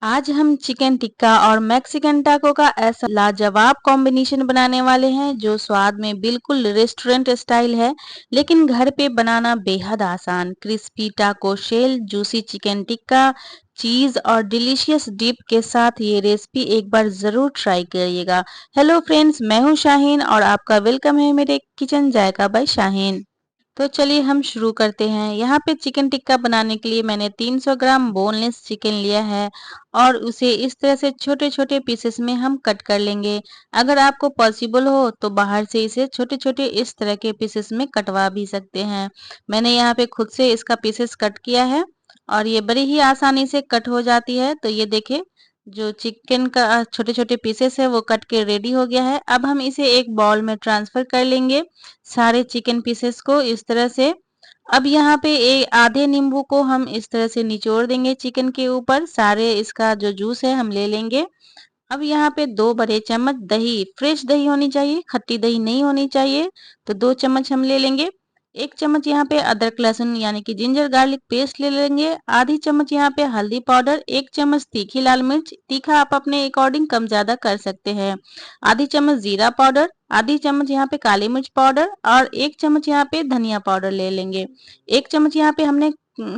आज हम चिकन टिक्का और मैक्सिकन टाको का ऐसा लाजवाब कॉम्बिनेशन बनाने वाले हैं जो स्वाद में बिल्कुल रेस्टोरेंट स्टाइल है, लेकिन घर पे बनाना बेहद आसान। क्रिस्पी टाको शेल, जूसी चिकन टिक्का, चीज और डिलीशियस डिप के साथ ये रेसिपी एक बार जरूर ट्राई करिएगा। हेलो फ्रेंड्स, मैं हूं शाहीन और आपका वेलकम है मेरे किचन जायका बाय शाहीन। तो चलिए हम शुरू करते हैं। यहाँ पे चिकन टिक्का बनाने के लिए मैंने 300 ग्राम बोनलेस चिकन लिया है और उसे इस तरह से छोटे-छोटे पीसेस में हम कट कर लेंगे। अगर आपको पॉसिबल हो तो बाहर से इसे छोटे-छोटे इस तरह के पीसेस में कटवा भी सकते हैं। मैंने यहाँ पे खुद से इसका पीसेस कट किया है और ये बड़ी ही आसानी से कट हो जाती है। तो ये देखिए, जो चिकन का छोटे-छोटे पीसेस है वो कट के रेडी हो गया है। अब हम इसे एक बाउल में ट्रांसफर कर लेंगे, सारे चिकन पीसेस को इस तरह से। अब यहाँ पे आधे नींबू को हम इस तरह से निचोड़ देंगे चिकन के ऊपर, सारे इसका जो जूस है हम ले लेंगे। अब यहाँ पे 2 बड़े चम्मच दही, फ्रेश दही होनी चाहिए, खट्टी दही नहीं होनी चाहिए। तो 2 चम्मच हम ले लेंगे। 1 चम्मच यहाँ पे अदरक लहसुन यानी कि जिंजर गार्लिक पेस्ट ले लेंगे। आधी चम्मच यहाँ पे हल्दी पाउडर, 1 चम्मच तीखी लाल मिर्च, तीखा आप अपने अकॉर्डिंग कम ज्यादा कर सकते हैं। आधी चम्मच जीरा पाउडर, आधी चम्मच यहाँ पे काली मिर्च पाउडर और 1 चम्मच यहाँ पे धनिया पाउडर ले लेंगे। 1 चम्मच यहाँ पे हमने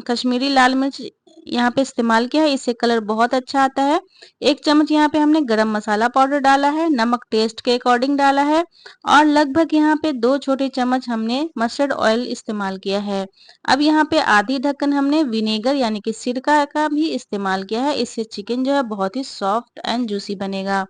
कश्मीरी लाल मिर्च यहाँ पे इस्तेमाल किया है, इससे कलर बहुत अच्छा आता है। 1 चम्मच यहाँ पे हमने गरम मसाला पाउडर डाला है, नमक टेस्ट के अकॉर्डिंग डाला है और लगभग यहाँ पे 2 छोटे चम्मच हमने मस्टर्ड ऑयल इस्तेमाल किया है। अब यहाँ पे आधी ढक्कन हमने विनेगर यानी कि सिरका का भी इस्तेमाल किया है, इससे चिकन जो है बहुत ही सॉफ्ट एंड जूसी बनेगा।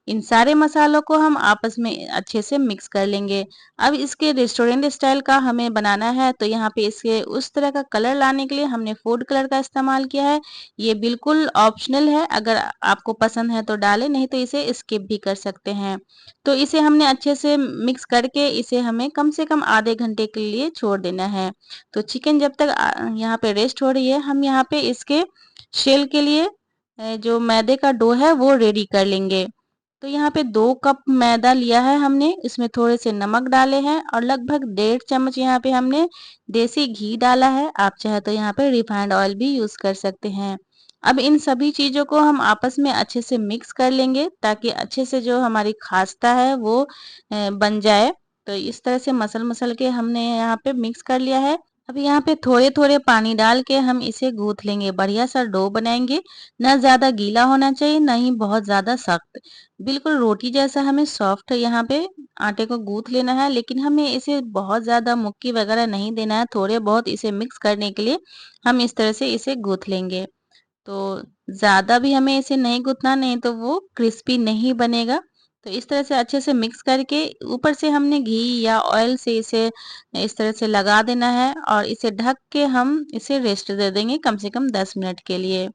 इन सारे मसालों को हम आपस में अच्छे से मिक्स कर लेंगे। अब इसके रेस्टोरेंट स्टाइल का हमें बनाना है, तो यहाँ पे इसके उस तरह का कलर लाने के लिए हमने फूड कलर का इस्तेमाल किया है। ये बिल्कुल ऑप्शनल है, अगर आपको पसंद है तो डालें, नहीं तो इसे स्किप भी कर सकते हैं। तो इसे हमने अच्छे से मिक्स करके इसे हमें कम से कम आधे घंटे के लिए छोड़ देना है। तो चिकन जब तक यहाँ पे रेस्ट हो रही है, हम यहाँ पे इसके शेल के लिए जो मैदे का डो है वो रेडी कर लेंगे। तो यहाँ पे 2 कप मैदा लिया है हमने, इसमें थोड़े से नमक डाले हैं और लगभग 1.5 चम्मच यहाँ पे हमने देसी घी डाला है। आप चाहे तो यहाँ पे रिफाइंड ऑयल भी यूज कर सकते हैं। अब इन सभी चीजों को हम आपस में अच्छे से मिक्स कर लेंगे ताकि अच्छे से जो हमारी खास्ता है वो बन जाए। तो इस तरह से मसल मसल के हमने यहाँ पे मिक्स कर लिया है। अब यहाँ पे थोड़े थोड़े पानी डाल के हम इसे गूंथ लेंगे, बढ़िया सा डो बनाएंगे। ना ज्यादा गीला होना चाहिए, ना ही बहुत ज्यादा सख्त, बिल्कुल रोटी जैसा हमें सॉफ्ट यहाँ पे आटे को गूंथ लेना है। लेकिन हमें इसे बहुत ज्यादा मुक्की वगैरह नहीं देना है, थोड़े बहुत इसे मिक्स करने के लिए हम इस तरह से इसे गूंथ लेंगे। तो ज्यादा भी हमें इसे नहीं गूंथना, नहीं तो वो क्रिस्पी नहीं बनेगा। तो इस तरह से अच्छे से मिक्स करके ऊपर से हमने घी या ऑयल से इसे इस तरह से लगा देना है और इसे ढक के हम इसे रेस्ट दे देंगे कम से कम 10 मिनट के लिए।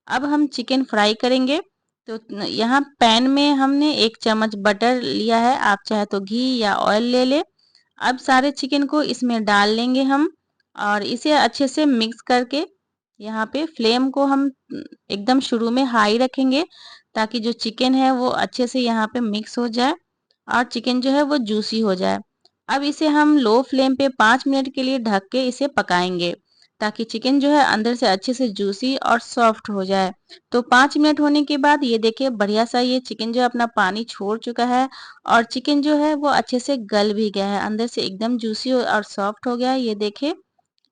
अब हम चिकन फ्राई करेंगे। तो यहाँ पैन में हमने 1 चम्मच बटर लिया है, आप चाहे तो घी या ऑयल ले ले। अब सारे चिकन को इसमें डाल लेंगे हम और इसे अच्छे से मिक्स करके यहाँ पे फ्लेम को हम एकदम शुरू में हाई रखेंगे ताकि जो चिकन है वो अच्छे से यहाँ पे मिक्स हो जाए और चिकन जो है वो जूसी हो जाए। अब इसे हम लो फ्लेम पे 5 मिनट के लिए ढक के इसे पकाएंगे ताकि चिकन जो है अंदर से अच्छे से जूसी और सॉफ्ट हो जाए। तो 5 मिनट होने के बाद ये देखिए, बढ़िया सा ये चिकन जो है अपना पानी छोड़ चुका है और चिकन जो है वो अच्छे से गल भी गया है, अंदर से एकदम जूसी और सॉफ्ट हो गया है। ये देखिए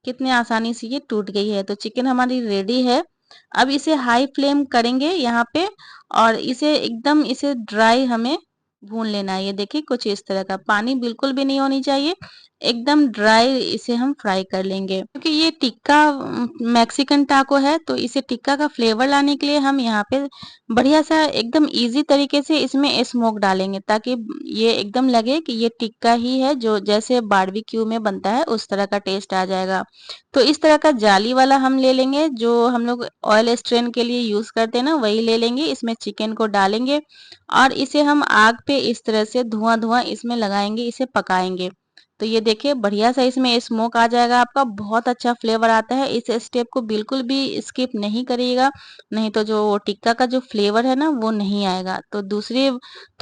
कितने आसानी से ये टूट गई है। तो चिकन हमारी रेडी है। अब इसे हाई फ्लेम करेंगे यहाँ पे और इसे एकदम इसे ड्राई हमें भून लेना है। ये देखिए कुछ इस तरह का, पानी बिल्कुल भी नहीं होनी चाहिए, एकदम ड्राई इसे हम फ्राई कर लेंगे। क्योंकि ये टिक्का मैक्सिकन टाको है, तो इसे टिक्का का फ्लेवर लाने के लिए हम यहाँ पे बढ़िया सा एकदम इजी तरीके से इसमें स्मोक डालेंगे ताकि ये एकदम लगे कि ये टिक्का ही है, जो जैसे बारबेक्यू में बनता है उस तरह का टेस्ट आ जाएगा। तो इस तरह का जाली वाला हम ले लेंगे, जो हम लोग ऑयल स्ट्रेन के लिए यूज करते हैं ना, वही ले लेंगे। इसमें चिकन को डालेंगे और इसे हम आग पे इस तरह से धुआं धुआं इसमें लगाएंगे, इसे पकाएंगे। तो ये देखिए बढ़िया सा इसमें स्मोक आ जाएगा, आपका बहुत अच्छा फ्लेवर आता है। इस स्टेप को बिल्कुल भी स्किप नहीं करिएगा, नहीं तो जो टिक्का का जो फ्लेवर है ना वो नहीं आएगा। तो दूसरे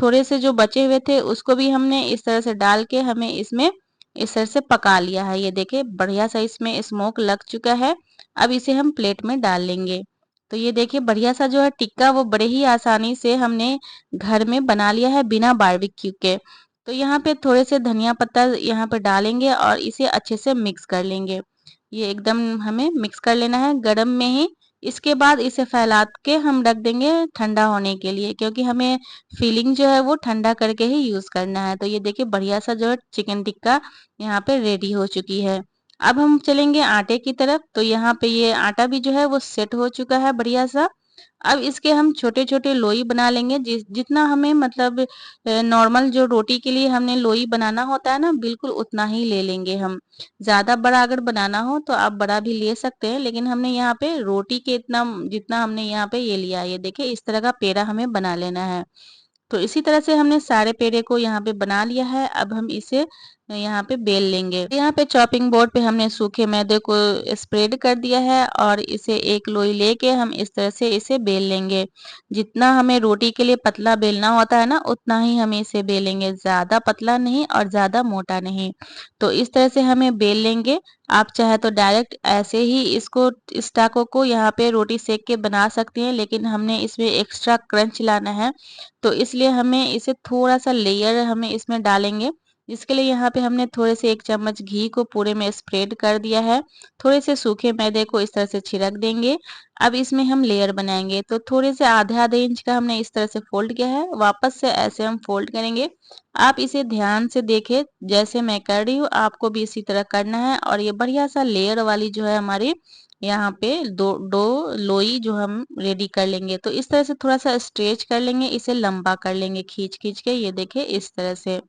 थोड़े से जो बचे हुए थे उसको भी हमने इस तरह से डाल के हमें इसमें इस तरह से पका लिया है। ये देखिए बढ़िया सा इसमें स्मोक लग चुका है। अब इसे हम प्लेट में डाल लेंगे। तो ये देखिए बढ़िया सा जो है टिक्का वो बड़े ही आसानी से हमने घर में बना लिया है बिना बारबेक्यू के। तो यहाँ पे थोड़े से धनिया पत्ता यहाँ पे डालेंगे और इसे अच्छे से मिक्स कर लेंगे। ये एकदम हमें मिक्स कर लेना है गरम में ही। इसके बाद इसे फैला के हम रख देंगे ठंडा होने के लिए, क्योंकि हमें फिलिंग जो है वो ठंडा करके ही यूज़ करना है। तो ये देखिए बढ़िया सा जो है चिकन टिक्का यहाँ पे रेडी हो चुकी है। अब हम चलेंगे आटे की तरफ। तो यहाँ पे ये आटा भी जो है वो सेट हो चुका है बढ़िया सा। अब इसके हम छोटे-छोटे लोई बना लेंगे, जितना हमें मतलब नॉर्मल जो रोटी के लिए हमने लोई बनाना होता है ना, बिल्कुल उतना ही ले लेंगे हम। ज़्यादा बड़ा अगर बनाना हो तो आप बड़ा भी ले सकते हैं, लेकिन हमने यहाँ पे रोटी के इतना जितना हमने यहाँ पे ये लिया है। ये देखिए इस तरह का पेड़ा हमें बना लेना है। तो इसी तरह से हमने सारे पेड़े को यहाँ पे बना लिया है। अब हम इसे यहाँ पे बेल लेंगे। यहाँ पे चॉपिंग बोर्ड पे हमने सूखे मैदे को स्प्रेड कर दिया है और इसे एक लोई लेके हम इस तरह से इसे बेल लेंगे। जितना हमें रोटी के लिए पतला बेलना होता है ना, उतना ही हमें इसे बेलेंगे, ज़्यादा पतला नहीं और ज़्यादा मोटा नहीं। तो इस तरह से हमें बेल लेंगे। आप चाहे तो डायरेक्ट ऐसे ही इसको इस टाको को यहाँ पे रोटी सेक के बना सकते हैं, लेकिन हमने इसमें एक्स्ट्रा क्रंच लाना है, तो इसलिए हमें इसे थोड़ा-सा लेयर हमें इसमें डालेंगे। इसके लिए यहाँ पे हमने थोड़े से 1 चम्मच घी को पूरे में स्प्रेड कर दिया है। थोड़े से सूखे मैदे को इस तरह से छिड़क देंगे। अब इसमें हम लेयर बनाएँगे। तो थोड़े से आधे-आधे इंच का हमने इस तरह से फ़ोल्ड किया है। वापस से ऐसे हम फ़ोल्ड करेंगे। आप इसे ध्यान से देखें, जैसे मैं कर रही हूँ आपको भी इसी तरह करना है और ये बढ़िया-सा लेयर वाली जो है हमारी यहाँ पे दो डो लोई जो हम रेडी कर लेंगे। तो इस तरह से थोड़ा-सा स्ट्रेच कर लेंगे, इसे लंबा कर लेंगे खींच-खींच के। ये देखिए इस तरह से।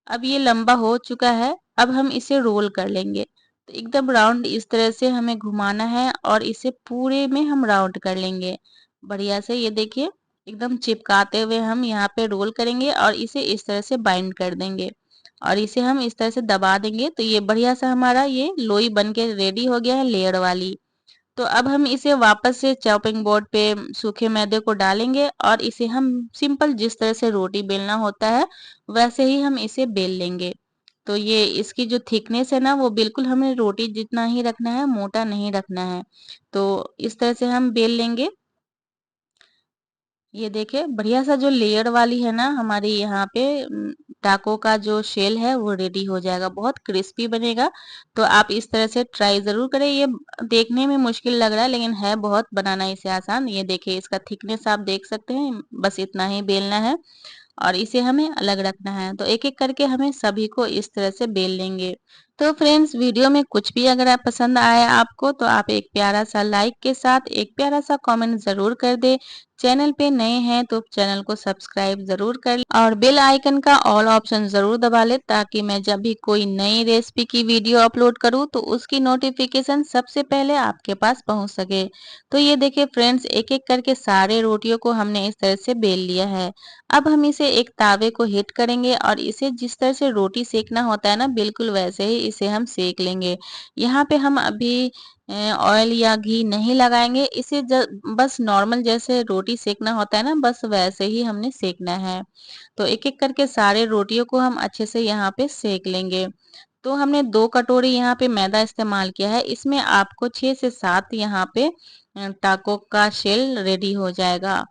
अब ये लंबा हो चुका है। अब हम इसे रोल कर लेंगे। तो एकदम राउंड इस तरह से हमें घुमाना है और इसे पूरे में हम राउंड कर लेंगे। बढ़िया से ये देखिए एकदम चिपकाते हुए हम यहाँ पे रोल करेंगे और इसे इस तरह से बाइंड कर देंगे और इसे हम इस तरह से दबा देंगे। तो ये बढ़िया सा हमारा ये लोई बन के रेडी हो गया है लेयर वाली। तो अब हम इसे वापस से चॉपिंग बोर्ड पे सूखे मैदे को डालेंगे और इसे हम सिंपल जिस तरह से रोटी बेलना होता है वैसे ही हम इसे बेल लेंगे। तो ये इसकी जो थिकनेस है ना वो बिल्कुल हमें रोटी जितना ही रखना है, मोटा नहीं रखना है। तो इस तरह से हम बेल लेंगे। ये देखिए बढ़िया सा जो लेयर वाली है ना हमारी यहाँ पे टाको का जो शेल है वो रेडी हो जाएगा, बहुत क्रिस्पी बनेगा। तो आप इस तरह से ट्राई ज़रूर करें। ये देखने में मुश्किल लग रहा है लेकिन है बहुत बनाना इसे आसान। ये देखिए इसका थिकनेस आप देख सकते हैं, बस इतना ही बेलना है और इसे हमें अलग रखना है। तो एक-एक करके हमें सभी को इस तरह से बेल लेंगे। तो फ्रेंड्स वीडियो में कुछ भी अगर आप पसंद आया आपको तो आप एक प्यारा सा लाइक के साथ एक प्यारा सा कमेंट ज़रूर कर दें। चैनल पे नए हैं तो चैनल को सब्सक्राइब ज़रूर कर लें और बेल आइकन का ऑल ऑप्शन ज़रूर दबा लें, ताकि मैं जब भी कोई नई रेसिपी की वीडियो अपलोड करूँ तो उसकी नोटिफिकेशन सबसे पहले आपके पास पहुँच सके। तो ये देखिए फ्रेंड्स एक-एक करके सारे रोटियों को हमने इस तरह से बेल लिया है। अब हम इसे एक तावे को हीट करेंगे और इसे जिस तरह से रोटी सेकना होता है ना बिल्कुल वैसे ही इसे हम सेक लेंगे। यहाँ पे हम अभी ऑयल या घी नहीं लगाएंगे, इसे बस नॉर्मल जैसे रोटी सेकना होता है ना बस वैसे ही हमने सेकना है। तो एक-एक करके सारे रोटियों को हम अच्छे से यहाँ पे सेक लेंगे। तो हमने 2 कटोरी यहाँ पे मैदा इस्तेमाल किया है, इसमें आपको 6 से 7 यहाँ पे टाको का शेल रेडी हो जाएगा।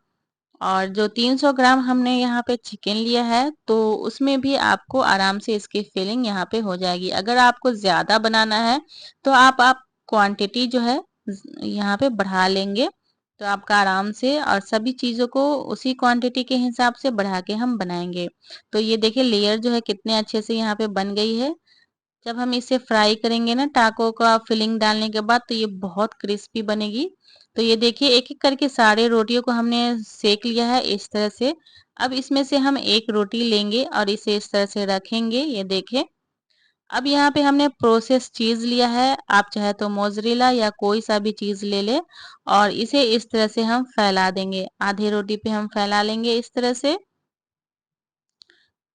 और जो 300 ग्राम हमने यहाँ पे चिकन लिया है तो उसमें भी आपको आराम से इसकी फिलिंग यहाँ पे हो जाएगी। अगर आपको ज़्यादा बनाना है तो आप क्वांटिटी जो है यहाँ पे बढ़ा लेंगे, तो आपका आराम से और सभी चीज़ों को उसी क्वांटिटी के हिसाब से बढ़ा के हम बनाएंगे। तो ये देखिए लेयर जो है कितने अच्छे से यहाँ पे बन गई है। जब हम इसे फ्राई करेंगे ना टाको का फिलिंग डालने के बाद तो ये बहुत क्रिस्पी बनेगी। तो ये देखिए एक-एक करके सारे रोटियों को हमने सेक लिया है इस तरह से। अब इसमें से हम एक रोटी लेंगे और इसे इस तरह से रखेंगे, ये देखिए। अब यहाँ पे हमने प्रोसेस चीज़ लिया है, आप चाहे तो मोज़रेला या कोई सा भी चीज़ ले लें और इसे इस तरह से हम फैला देंगे। आधी रोटी पे हम फैला लेंगे इस तरह से।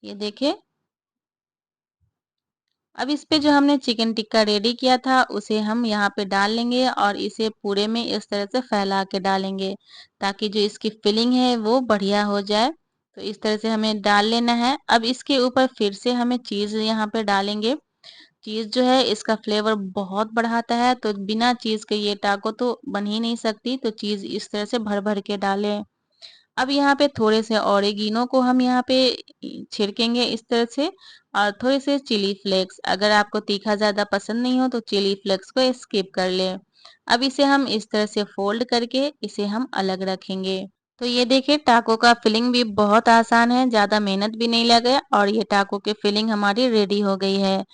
ये देखिए। अब इस पे जो हमने चिकन टिक्का रेडी किया था उसे हम यहाँ पे डाल लेंगे और इसे पूरे में इस तरह से फैला के डालेंगे, ताकि जो इसकी फिलिंग है वो बढ़िया हो जाए। तो इस तरह से हमें डाल लेना है। अब इसके ऊपर फिर से हमें चीज़ यहाँ पे डालेंगे। चीज़ जो है इसका फ्लेवर बहुत बढ़ाता है, तो बिना चीज़ के ये टाको तो बन ही नहीं सकती, तो चीज़ इस तरह से भर-भर के डालें। अब यहाँ पे थोड़े से ऑरिगेनो को हम यहाँ पे छिड़केंगे इस तरह से, और थोड़े से चिली फ्लेक्स। अगर आपको तीखा ज़्यादा पसंद नहीं हो तो चिली फ्लेक्स को स्किप कर लें। अब इसे हम इस तरह से फोल्ड करके इसे हम अलग रखेंगे। तो ये देखिए टाको का फिलिंग भी बहुत आसान है, ज़्यादा मेहनत भी नहीं लगे और ये टाको की फिलिंग हमारी रेडी हो गई है।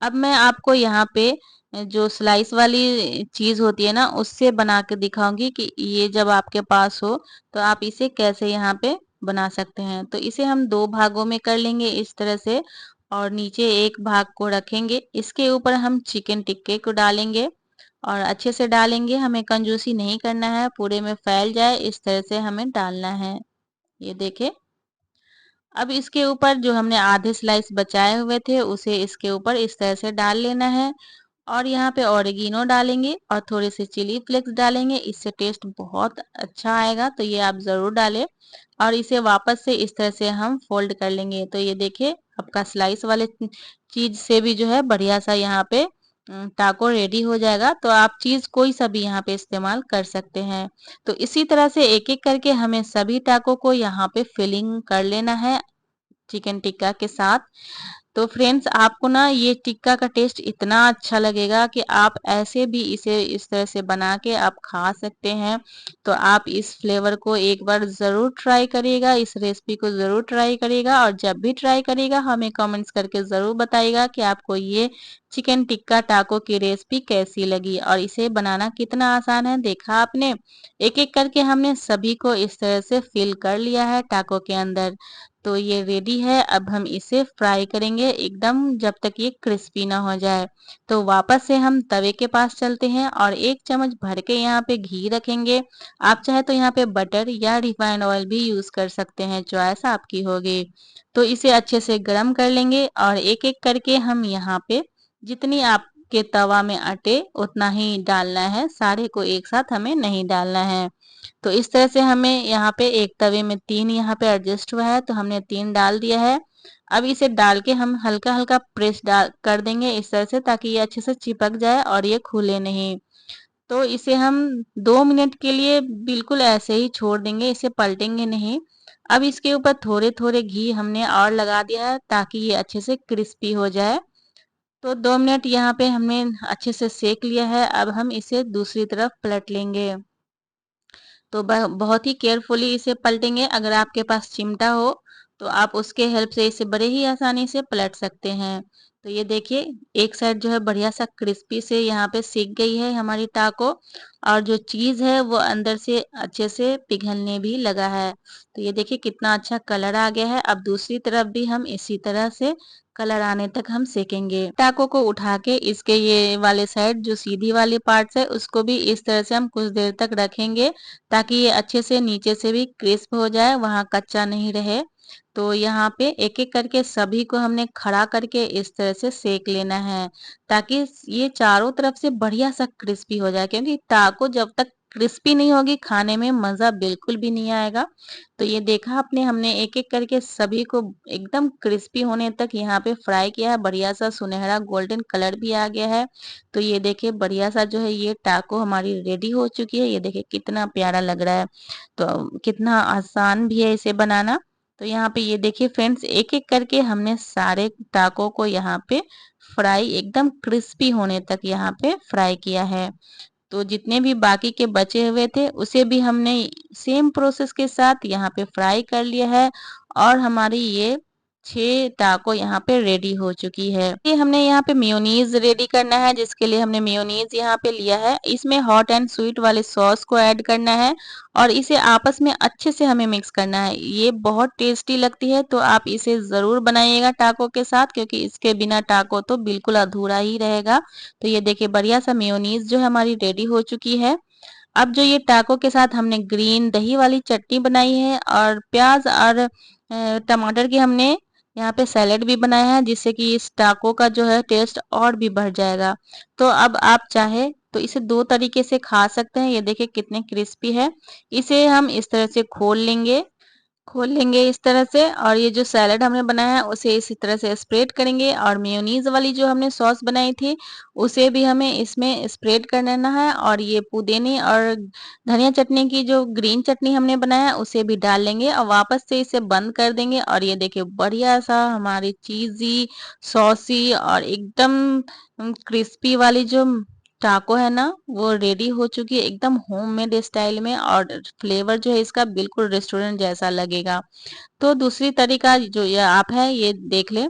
अब मैं आपको यहाँ पे जो स्लाइस वाली चीज़ होती है ना, उससे बना के दिखाऊँगी कि ये जब आपके पास हो, तो आप इसे कैसे यहाँ पे बना सकते हैं। तो इसे हम 2 भागों में कर लेंगे इस तरह से, और नीचे एक भाग को रखेंगे। इसके ऊपर हम चिकन टिक्के को डालेंगे और अच्छे से डालेंगे, हमें कंजूसी नहीं करना है, पूरे में फैल जाए इस तरह से हमें डालना है। ये देखिए। अब इसके ऊपर जो हमने आधे स्लाइस बचाए हुए थे उसे इसके ऊपर इस तरह से डाल लेना है, और यहाँ पे ऑरिगेनो डालेंगे और थोड़े से चिली फ्लेक्स डालेंगे, इससे टेस्ट बहुत अच्छा आएगा, तो ये आप ज़रूर डालें। और इसे वापस से इस तरह से हम फोल्ड कर लेंगे। तो ये देखिए आपका स्लाइस वाले चीज़ से भी जो है बढ़िया सा यहाँ पे टाको रेडी हो जाएगा। तो आप चीज़ कोई सा भी यहाँ पे इस्तेमाल कर सकते हैं। तो इसी तरह से एक-एक करके हमें सभी टाको को यहाँ पे फिलिंग कर लेना है चिकन टिक्का के साथ। तो फ्रेंड्स आपको ना ये टिक्का का टेस्ट इतना अच्छा लगेगा कि आप ऐसे भी इसे इस तरह से बना के आप खा सकते हैं। तो आप इस फ्लेवर को एक बार ज़रूर ट्राई करिएगा, इस रेसिपी को ज़रूर ट्राई करिएगा, और जब भी ट्राई करिएगा हमें कमेंट्स करके ज़रूर बताइएगा कि आपको ये चिकन टिक्का टाको की रेसिपी कैसी लगी और इसे बनाना कितना आसान है। देखा आपने, एक-एक करके हमने सभी को इस तरह से फिल कर लिया है टाको के अंदर। तो ये रेडी है, अब हम इसे फ्राई करेंगे एकदम जब तक ये क्रिस्पी ना हो जाए। तो वापस से हम तवे के पास चलते हैं और 1 चम्मच भर के यहाँ पे घी रखेंगे। आप चाहे तो यहाँ पे बटर या रिफाइंड ऑयल भी यूज़ कर सकते हैं, चॉइस आपकी होगी। तो इसे अच्छे से गरम कर लेंगे और एक-एक करके हम यहाँ पे जितनी आपके तवा में अटे उतना ही डालना है, सारे को एक साथ हमें नहीं डालना है। तो इस तरह से हमें यहाँ पे एक तवे में 3 यहाँ पे एडजस्ट हुआ है, तो हमने 3 डाल दिया है। अब इसे डाल के हम हल्का-हल्का प्रेस डाल कर देंगे इस तरह से, ताकि ये अच्छे से चिपक जाए और ये खुले नहीं। तो इसे हम 2 मिनट के लिए बिल्कुल ऐसे ही छोड़ देंगे, इसे पलटेंगे नहीं। अब इसके ऊपर थोड़े-थोड़े घी हमने और लगा दिया है ताकि ये अच्छे से क्रिस्पी हो जाए। तो 2 मिनट यहाँ पे हमने अच्छे से सेक लिया है, अब हम इसे दूसरी तरफ पलट लेंगे। तो बहुत ही केयरफुली इसे पलटेंगे। अगर आपके पास चिमटा हो तो आप उसके हेल्प से इसे बड़े ही आसानी से पलट सकते हैं। तो ये देखिए एक साइड जो है बढ़िया सा क्रिस्पी से यहाँ पे सिक गई है हमारी टाको, और जो चीज़ है वो अंदर से अच्छे से पिघलने भी लगा है। तो ये देखिए कितना अच्छा कलर आ गया है। अब दूसरी तरफ भी हम इसी तरह से कलर आने तक हम सेकेंगे। टाको को उठा के इसके ये वाले साइड जो सीधी वाली पार्ट्स है उसको भी इस तरह से हम कुछ देर तक रखेंगे, ताकि ये अच्छे से नीचे से भी क्रिस्प हो जाए, वहाँ कच्चा नहीं रहे। तो यहाँ पे एक-एक करके सभी को हमने खड़ा करके इस तरह से सेक लेना है, ताकि ये चारों तरफ से बढ़िया सा क्रिस्पी हो जाए, क्योंकि टाको जब तक क्रिस्पी नहीं होगी खाने में मज़ा बिल्कुल भी नहीं आएगा। तो ये देखा आपने, हमने एक-एक करके सभी को एकदम क्रिस्पी होने तक यहाँ पे फ्राई किया है, बढ़िया सा सुनहरा गोल्डन कलर भी आ गया है। तो ये देखिए बढ़िया सा जो है ये टाको हमारी रेडी हो चुकी है। ये देखिए कितना प्यारा लग रहा है। तो कितना आसान भी है इसे बनाना। तो यहाँ पे ये देखिए फ्रेंड्स एक-एक करके हमने सारे टाको को यहाँ पे फ्राई एकदम क्रिस्पी होने तक यहाँ पे फ्राई किया है। तो जितने भी बाकी के बचे हुए थे उसे भी हमने सेम प्रोसेस के साथ यहाँ पे फ्राई कर लिया है, और हमारी ये 6 टाको यहाँ पे रेडी हो चुकी है। ये हमने यहाँ पे मेयोनीज रेडी करना है, जिसके लिए हमने मेयोनीज यहाँ पे लिया है। इसमें हॉट एंड स्वीट वाले सॉस को ऐड करना है और इसे आपस में अच्छे से हमें मिक्स करना है। ये बहुत टेस्टी लगती है, तो आप इसे ज़रूर बनाइएगा टाको के साथ, क्योंकि इसके बिना टाको तो बिल्कुल अधूरा ही रहेगा। तो ये देखिए बढ़िया सा मेयोनीज जो है हमारी रेडी हो चुकी है। अब जो ये टाको के साथ हमने ग्रीन दही वाली चटनी बनाई है और प्याज और टमाटर की हमने यहाँ पे सैलेड भी बनाया है, जिससे कि इस टाको का जो है टेस्ट और भी बढ़ जाएगा। तो अब आप चाहे तो इसे 2 तरीके से खा सकते हैं। ये देखिए कितने क्रिस्पी है। इसे हम इस तरह से खोल लेंगे। खोल लेंगे इस तरह से और ये जो सैलेड हमने बनाया है उसे इसी तरह से स्प्रेड करेंगे और मेयोनीज़ वाली जो हमने सॉस बनाई थी उसे भी हमें इसमें स्प्रेड कर लेना है और ये पुदीने और धनिया चटनी की जो ग्रीन चटनी हमने बनाया है उसे भी डाल लेंगे और वापस से इसे बंद कर देंगे और ये देखिए बढ़िया-सा हमारी चीज़ी, सॉसी और एकदम क्रिस्पी वाली जो टाको है ना, वो रेडी हो चुकी है एकदम होममेड स्टाइल में और फ्लेवर जो है इसका बिल्कुल रेस्टोरेंट जैसा लगेगा। तो दूसरी तरीका जो ये आप है ये देख लें।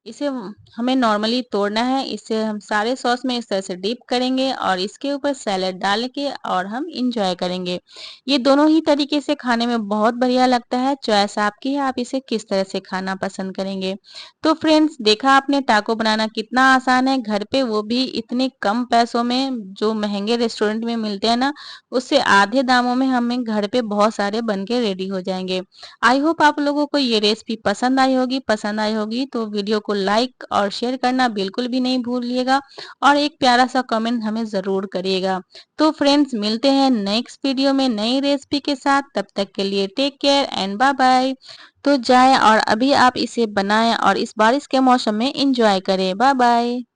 इसे हमें नॉर्मली तोड़ना है, इसे हम सारे सॉस में इस तरह से डिप करेंगे और इसके ऊपर सैलेड डाल के और हम एन्जॉय करेंगे। ये दोनों ही तरीके से खाने में बहुत बढ़िया लगता है, चॉइस आपकी है, आप इसे किस तरह से खाना पसंद करेंगे। तो फ्रेंड्स देखा आपने टाको बनाना कितना आसान है, घर पे वो भी इतने कम पैसों में जो महँगे रेस्टोरेंट में मिलते हैं ना, उससे आधे दामों में हमें घर पे बहुत सारे बन के रेडी हो जाएँगे। आई होप आप लोगों को ये रेसिपी पसंद आई होगी तो वीडियो को लाइक और शेयर करना बिल्कुल भी नहीं भूलिएगा और एक प्यारा सा कमेंट हमें ज़रूर करिएगा। तो फ्रेंड्स मिलते हैं नेक्स्ट वीडियो में नई रेसिपी के साथ, तब तक के लिए take care and bye bye. तो जाएँ और अभी आप इसे बनाएँ और इस बारिश के मौसम में एन्जॉय करें। Bye bye.